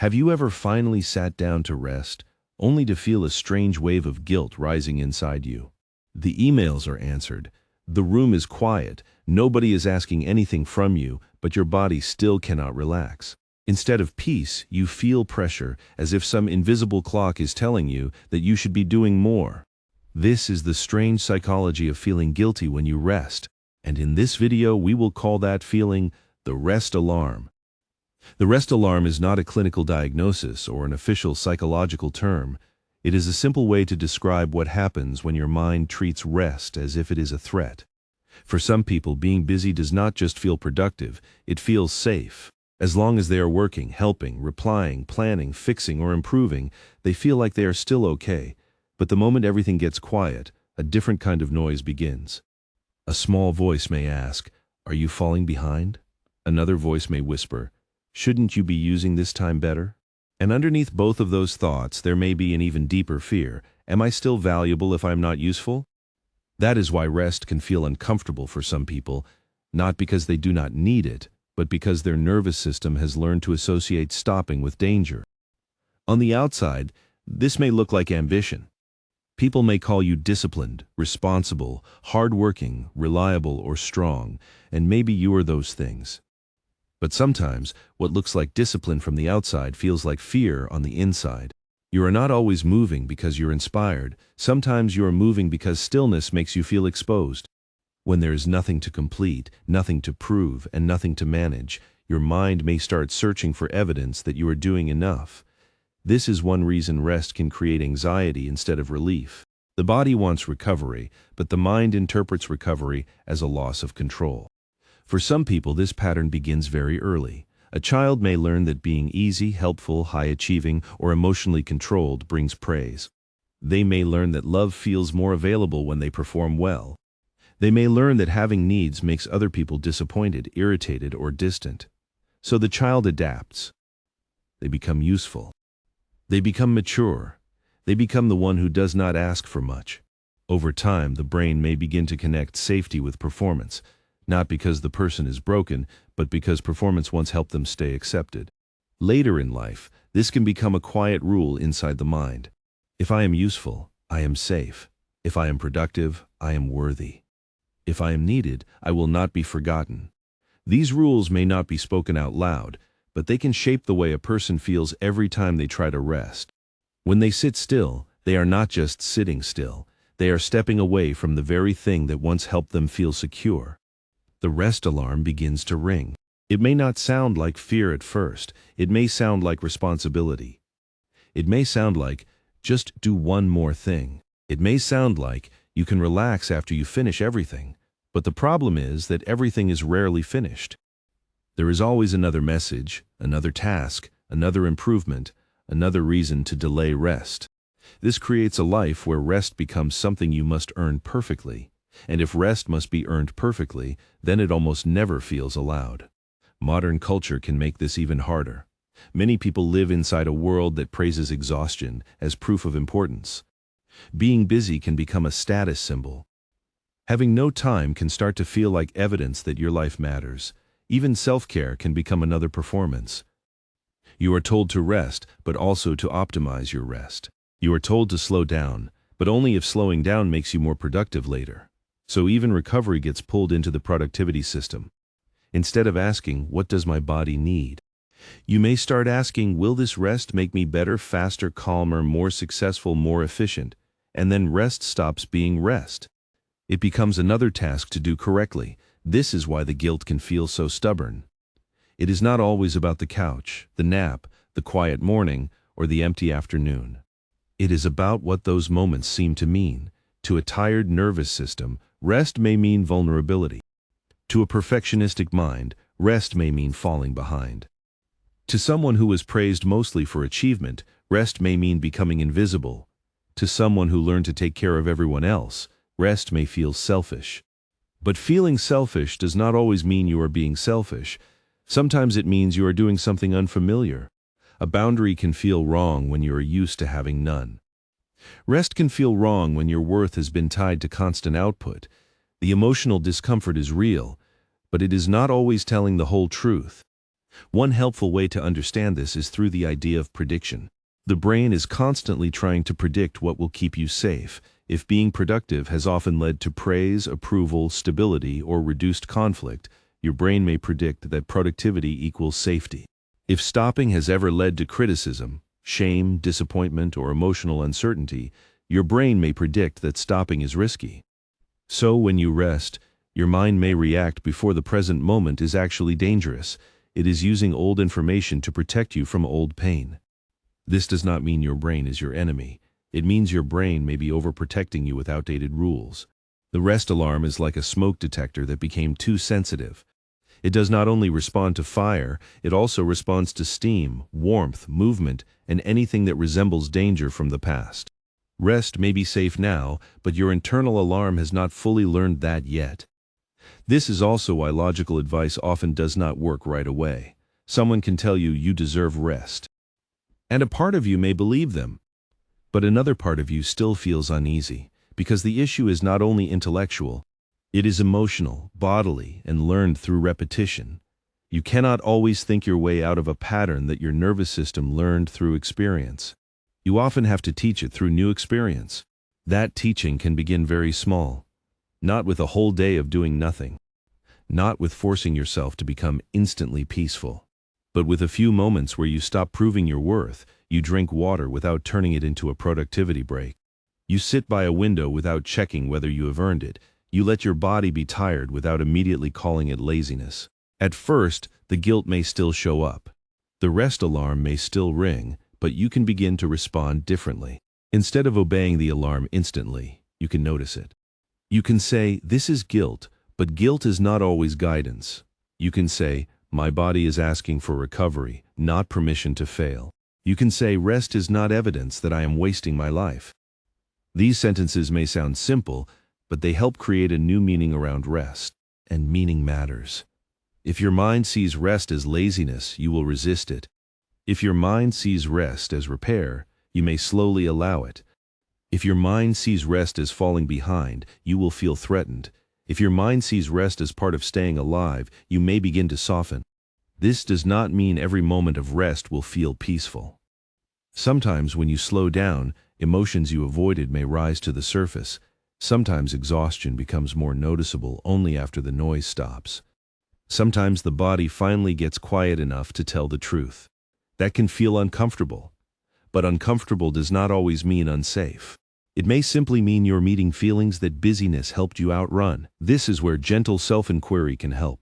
Have you ever finally sat down to rest, only to feel a strange wave of guilt rising inside you? The emails are answered, the room is quiet, nobody is asking anything from you, but your body still cannot relax. Instead of peace, you feel pressure, as if some invisible clock is telling you that you should be doing more. This is the strange psychology of feeling guilty when you rest, and in this video we will call that feeling the rest alarm. The rest alarm is not a clinical diagnosis or an official psychological term. It is a simple way to describe what happens when your mind treats rest as if it is a threat. For some people, being busy does not just feel productive, it feels safe. As long as they are working, helping, replying, planning, fixing, or improving, they feel like they are still okay. But the moment everything gets quiet, a different kind of noise begins. A small voice may ask, "Are you falling behind?" Another voice may whisper, "Shouldn't you be using this time better?" And underneath both of those thoughts, there may be an even deeper fear. Am I still valuable if I'm not useful? That is why rest can feel uncomfortable for some people, not because they do not need it, but because their nervous system has learned to associate stopping with danger. On the outside, this may look like ambition. People may call you disciplined, responsible, hardworking, reliable, or strong, and maybe you are those things. But sometimes, what looks like discipline from the outside feels like fear on the inside. You are not always moving because you're inspired. Sometimes you are moving because stillness makes you feel exposed. When there is nothing to complete, nothing to prove, and nothing to manage, your mind may start searching for evidence that you are doing enough. This is one reason rest can create anxiety instead of relief. The body wants recovery, but the mind interprets recovery as a loss of control. For some people, this pattern begins very early. A child may learn that being easy, helpful, high-achieving, or emotionally controlled brings praise. They may learn that love feels more available when they perform well. They may learn that having needs makes other people disappointed, irritated, or distant. So the child adapts. They become useful. They become mature. They become the one who does not ask for much. Over time, the brain may begin to connect safety with performance, not because the person is broken, but because performance once helped them stay accepted. Later in life, this can become a quiet rule inside the mind. If I am useful, I am safe. If I am productive, I am worthy. If I am needed, I will not be forgotten. These rules may not be spoken out loud, but they can shape the way a person feels every time they try to rest. When they sit still, they are not just sitting still. They are stepping away from the very thing that once helped them feel secure. The rest alarm begins to ring. It may not sound like fear at first. It may sound like responsibility. It may sound like, just do one more thing. It may sound like, you can relax after you finish everything. But the problem is that everything is rarely finished. There is always another message, another task, another improvement, another reason to delay rest. This creates a life where rest becomes something you must earn perfectly. And if rest must be earned perfectly, then it almost never feels allowed. Modern culture can make this even harder. Many people live inside a world that praises exhaustion as proof of importance. Being busy can become a status symbol. Having no time can start to feel like evidence that your life matters. Even self-care can become another performance. You are told to rest, but also to optimize your rest. You are told to slow down, but only if slowing down makes you more productive later. So even recovery gets pulled into the productivity system. Instead of asking, what does my body need? You may start asking, will this rest make me better, faster, calmer, more successful, more efficient? And then rest stops being rest. It becomes another task to do correctly. This is why the guilt can feel so stubborn. It is not always about the couch, the nap, the quiet morning, or the empty afternoon. It is about what those moments seem to mean. To a tired nervous system, rest may mean vulnerability. To a perfectionistic mind, rest may mean falling behind. To someone who was praised mostly for achievement, rest may mean becoming invisible. To someone who learned to take care of everyone else, rest may feel selfish. But feeling selfish does not always mean you are being selfish. Sometimes it means you are doing something unfamiliar. A boundary can feel wrong when you are used to having none. Rest can feel wrong when your worth has been tied to constant output. The emotional discomfort is real, but it is not always telling the whole truth. One helpful way to understand this is through the idea of prediction. The brain is constantly trying to predict what will keep you safe. If being productive has often led to praise, approval, stability, or reduced conflict, your brain may predict that productivity equals safety. If stopping has ever led to criticism, shame, disappointment, or emotional uncertainty, your brain may predict that stopping is risky. So when you rest, your mind may react before the present moment is actually dangerous. It is using old information to protect you from old pain. This does not mean your brain is your enemy. It means your brain may be overprotecting you with outdated rules. The rest alarm is like a smoke detector that became too sensitive. It does not only respond to fire, it also responds to steam, warmth, movement, and anything that resembles danger from the past. Rest may be safe now, but your internal alarm has not fully learned that yet. This is also why logical advice often does not work right away. Someone can tell you you deserve rest, and a part of you may believe them. But another part of you still feels uneasy, because the issue is not only intellectual, it is emotional, bodily, and learned through repetition. You cannot always think your way out of a pattern that your nervous system learned through experience. You often have to teach it through new experience. That teaching can begin very small, not with a whole day of doing nothing, not with forcing yourself to become instantly peaceful, but with a few moments where you stop proving your worth. You drink water without turning it into a productivity break. You sit by a window without checking whether you have earned it. You let your body be tired without immediately calling it laziness. At first, the guilt may still show up. The rest alarm may still ring, but you can begin to respond differently. Instead of obeying the alarm instantly, you can notice it. You can say, "This is guilt," but guilt is not always guidance. You can say, "My body is asking for recovery, not permission to fail." You can say, "Rest is not evidence that I am wasting my life." These sentences may sound simple, but they help create a new meaning around rest, and meaning matters. If your mind sees rest as laziness, you will resist it. If your mind sees rest as repair, you may slowly allow it. If your mind sees rest as falling behind, you will feel threatened. If your mind sees rest as part of staying alive, you may begin to soften. This does not mean every moment of rest will feel peaceful. Sometimes when you slow down, emotions you avoided may rise to the surface. Sometimes exhaustion becomes more noticeable only after the noise stops. Sometimes the body finally gets quiet enough to tell the truth. That can feel uncomfortable, but uncomfortable does not always mean unsafe. It may simply mean you're meeting feelings that busyness helped you outrun. This is where gentle self-inquiry can help.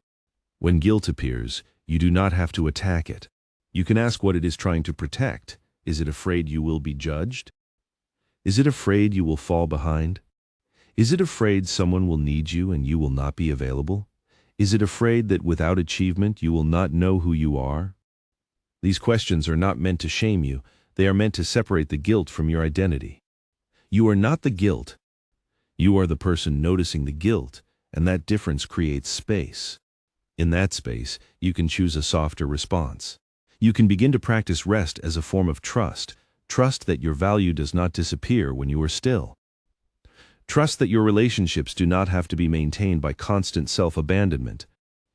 When guilt appears, you do not have to attack it. You can ask what it is trying to protect. Is it afraid you will be judged? Is it afraid you will fall behind? Is it afraid someone will need you and you will not be available? Is it afraid that without achievement you will not know who you are? These questions are not meant to shame you. They are meant to separate the guilt from your identity. You are not the guilt. You are the person noticing the guilt, and that difference creates space. In that space, you can choose a softer response. You can begin to practice rest as a form of trust. Trust that your value does not disappear when you are still. Trust that your relationships do not have to be maintained by constant self-abandonment.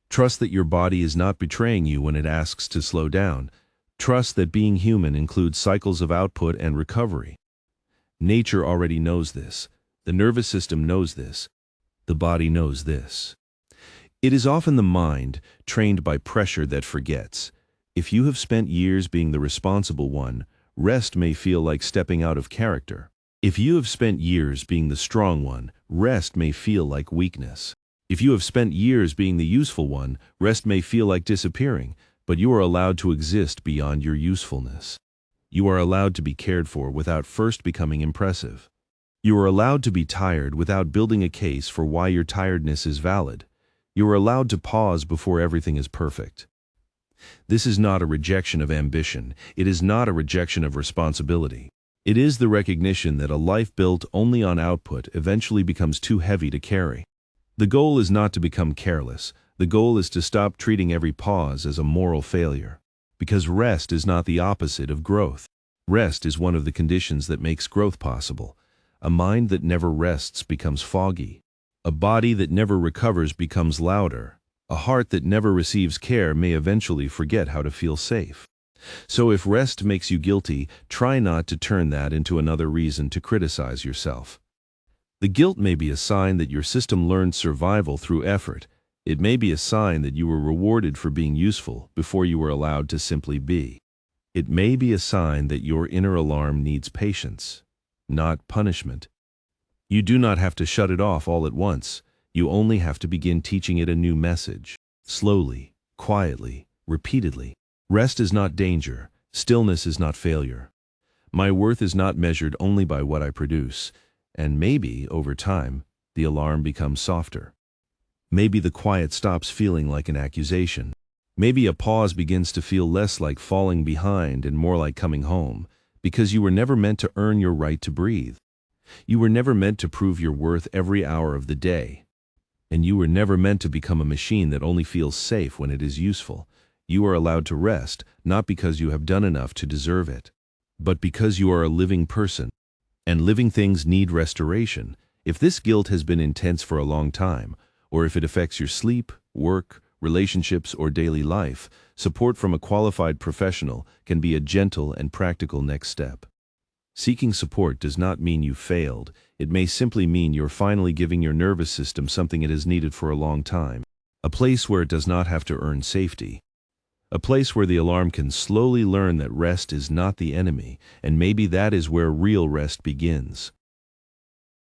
Trust that your body is not betraying you when it asks to slow down. Trust that being human includes cycles of output and recovery. Nature already knows this. The nervous system knows this. The body knows this. It is often the mind, trained by pressure, that forgets. If you have spent years being the responsible one, rest may feel like stepping out of character. If you have spent years being the strong one, rest may feel like weakness. If you have spent years being the useful one, rest may feel like disappearing, but you are allowed to exist beyond your usefulness. You are allowed to be cared for without first becoming impressive. You are allowed to be tired without building a case for why your tiredness is valid. You are allowed to pause before everything is perfect. This is not a rejection of ambition. It is not a rejection of responsibility. It is the recognition that a life built only on output eventually becomes too heavy to carry. The goal is not to become careless. The goal is to stop treating every pause as a moral failure. Because rest is not the opposite of growth. Rest is one of the conditions that makes growth possible. A mind that never rests becomes foggy. A body that never recovers becomes louder. A heart that never receives care may eventually forget how to feel safe. So if rest makes you guilty, try not to turn that into another reason to criticize yourself. The guilt may be a sign that your system learned survival through effort. It may be a sign that you were rewarded for being useful before you were allowed to simply be. It may be a sign that your inner alarm needs patience, not punishment. You do not have to shut it off all at once. You only have to begin teaching it a new message. Slowly, quietly, repeatedly. Rest is not danger. Stillness is not failure. My worth is not measured only by what I produce. And maybe, over time, the alarm becomes softer. Maybe the quiet stops feeling like an accusation. Maybe a pause begins to feel less like falling behind and more like coming home, because you were never meant to earn your right to breathe. You were never meant to prove your worth every hour of the day. And you were never meant to become a machine that only feels safe when it is useful. You are allowed to rest, not because you have done enough to deserve it, but because you are a living person. And living things need restoration. If this guilt has been intense for a long time, or if it affects your sleep, work, relationships, or daily life, support from a qualified professional can be a gentle and practical next step. Seeking support does not mean you failed. It may simply mean you're finally giving your nervous system something it has needed for a long time. A place where it does not have to earn safety. A place where the alarm can slowly learn that rest is not the enemy, and maybe that is where real rest begins.